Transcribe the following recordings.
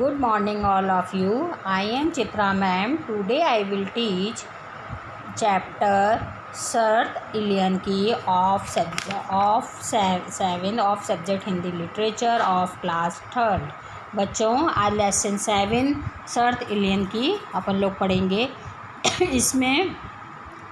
Good morning all of you. I am Chitra ma'am. Today I will teach chapter Sart Ilian की of 7 of subject Hindi literature of class 3rd। बच्चों आज lesson 7 सर्त Ilion की अपन लोग पढ़ेंगे। इसमें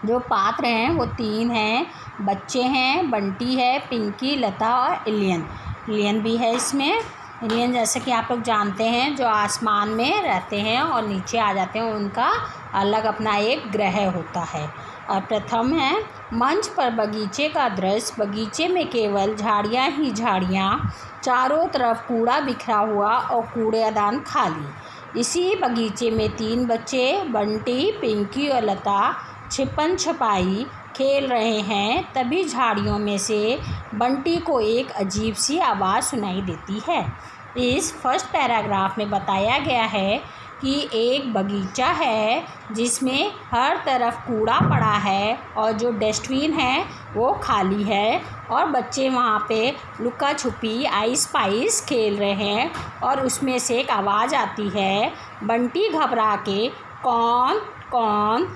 जो पात्र हैं वो 3 हैं, बच्चे हैं, बंटी है, पिंकी, लता और इलियन। इलियन भी है इसमें। इलियन जैसे कि आप लोग जानते हैं जो आसमान में रहते हैं और नीचे आ जाते हैं, उनका अलग अपना एक ग्रह होता है। और प्रथम है मंच पर बगीचे का दृश्य। बगीचे में केवल झाड़ियाँ ही झाड़ियाँ, चारों तरफ कूड़ा बिखरा हुआ और कूड़ेदान खाली। इसी बगीचे में 3 बच्चे बंटी, पिंकी और लता छिपन छुपाई खेल रहे हैं। तभी झाड़ियों में से बंटी को एक अजीब सी आवाज़ सुनाई देती है। इस फर्स्ट पैराग्राफ में बताया गया है कि एक बगीचा है जिसमें हर तरफ कूड़ा पड़ा है और जो डस्टबिन है वो खाली है और बच्चे वहाँ पे लुका छुपी आइस पाइस खेल रहे हैं। और उसमें से एक आवाज़ आती है, बंटी घबरा के कौन कौन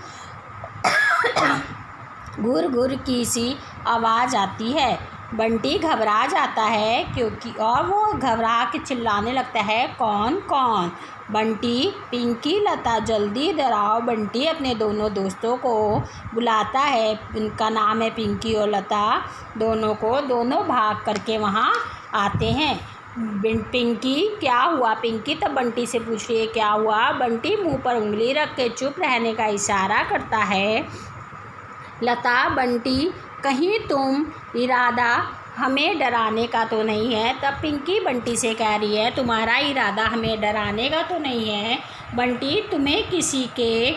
घुर घुर की सी आवाज़ आती है। बंटी घबरा जाता है क्योंकि और वो घबरा के चिल्लाने लगता है, कौन कौन। बंटी, पिंकी, लता जल्दी इधर आओ। बंटी अपने दोनों दोस्तों को बुलाता है, उनका नाम है पिंकी और लता। दोनों भाग करके वहाँ आते हैं। पिंकी, क्या हुआ? पिंकी तब बंटी से पूछ रही है क्या हुआ। बंटी मुंह पर उंगली रख के चुप रहने का इशारा करता है। लता, बंटी कहीं तुम इरादा हमें डराने का तो नहीं है? तब पिंकी बंटी से कह रही है, तुम्हारा इरादा हमें डराने का तो नहीं है। बंटी, तुम्हें किसी के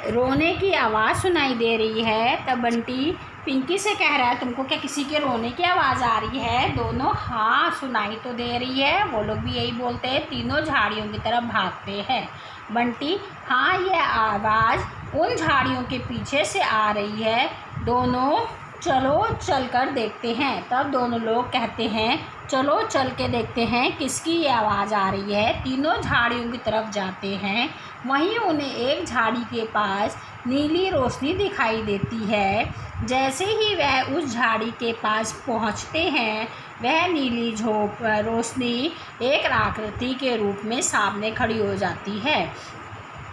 रोने की आवाज़ सुनाई दे रही है। तब बंटी पिंकी से कह रहा है, तुमको क्या किसी के रोने की आवाज़ आ रही है? दोनों हाँ सुनाई तो दे रही है। वो लोग भी यही बोलते हैं। तीनों झाड़ियों की तरफ भागते हैं। बंटी, हाँ ये आवाज़ उन झाड़ियों के पीछे से आ रही है। दोनों चलो चल कर देखते हैं। तब दोनों लोग कहते हैं, चलो चल के देखते हैं किसकी ये आवाज़ आ रही है। तीनों झाड़ियों की तरफ जाते हैं। वहीं उन्हें एक झाड़ी के पास नीली रोशनी दिखाई देती है। जैसे ही वह उस झाड़ी के पास पहुंचते हैं, वह नीली रोशनी एक आकृति के रूप में सामने खड़ी हो जाती है।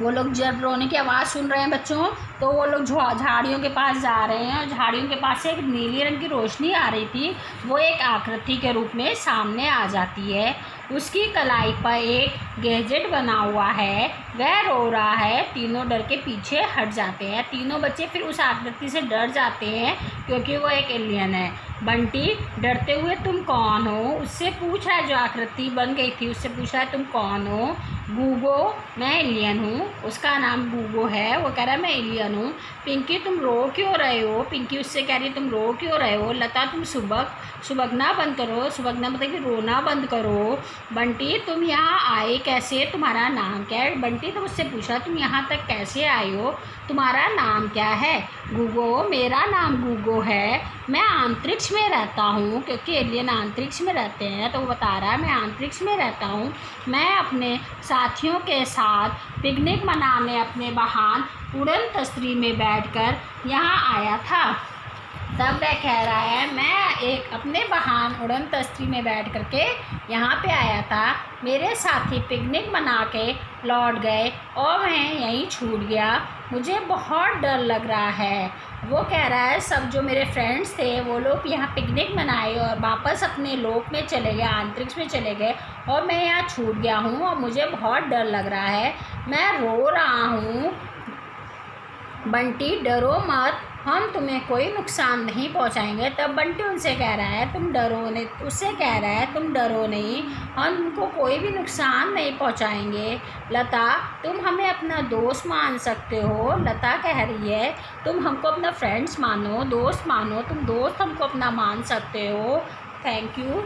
वो लोग जब रोने की आवाज़ सुन रहे हैं बच्चों, तो वो लोग झाड़ियों के पास जा रहे हैं और झाड़ियों के पास से एक नीली रंग की रोशनी आ रही थी, वो एक आकृति के रूप में सामने आ जाती है। उसकी कलाई पर एक गैजेट बना हुआ है, वह रो रहा है। तीनों डर के पीछे हट जाते हैं। तीनों बच्चे फिर उस आकृति से डर जाते हैं क्योंकि वो एक एलियन है। बंटी डरते हुए, तुम कौन हो? उससे पूछा है, जो आकृति बन गई थी उससे पूछा है, तुम कौन हो? गूगो, मैं एलियन हूँ। उसका नाम गूगो है। वो कह रहा है मैं एलियन हूँ। पिंकी, तुम रो क्यों रहे हो? पिंकी उससे कह रही है, तुम रो क्यों रहे हो? लता, तुम सुबकना बंद करो। सुबकना मतलब कि रोना बंद करो। बंटी, तुम यहाँ आए कैसे? तुम्हारा नाम क्या है? बंटी तो उससे पूछा, तुम यहाँ तक कैसे आए हो? तुम्हारा नाम क्या है? गूगो, मेरा नाम गूगो है। मैं अंतरिक्ष में रहता हूँ, क्योंकि एलियन अंतरिक्ष में रहते हैं तो वो बता रहा है मैं अंतरिक्ष में रहता हूँ। मैं अपने साथियों के साथ पिकनिक मनाने अपने वाहन उड़न तस्तरी में बैठकर यहाँ आया था। तब वह कह रहा है, मैं एक अपने वाहन उड़न तस्तरी में बैठ करके यहाँ पे आया था। मेरे साथी पिकनिक मना के लौट गए और मैं यहीं छूट गया। मुझे बहुत डर लग रहा है। वो कह रहा है, सब जो मेरे फ्रेंड्स थे वो लोग यहाँ पिकनिक मनाए और वापस अपने लोक में चले गए, अंतरिक्ष में चले गए और मैं यहाँ छूट गया हूँ और मुझे बहुत डर लग रहा है। मैं रो रहा हूँ। बंटी, डरो मत, हम तुम्हें कोई नुकसान नहीं पहुंचाएंगे। तब बंटी उनसे कह रहा है, तुम डरो नहीं। उससे कह रहा है, तुम डरो नहीं, हम तुमको कोई भी नुकसान नहीं पहुंचाएंगे। लता, तुम हमें अपना दोस्त मान सकते हो। लता कह रही है, तुम हमको अपना फ्रेंड्स मानो, दोस्त मानो, तुम दोस्त हमको अपना मान सकते हो। Thank you.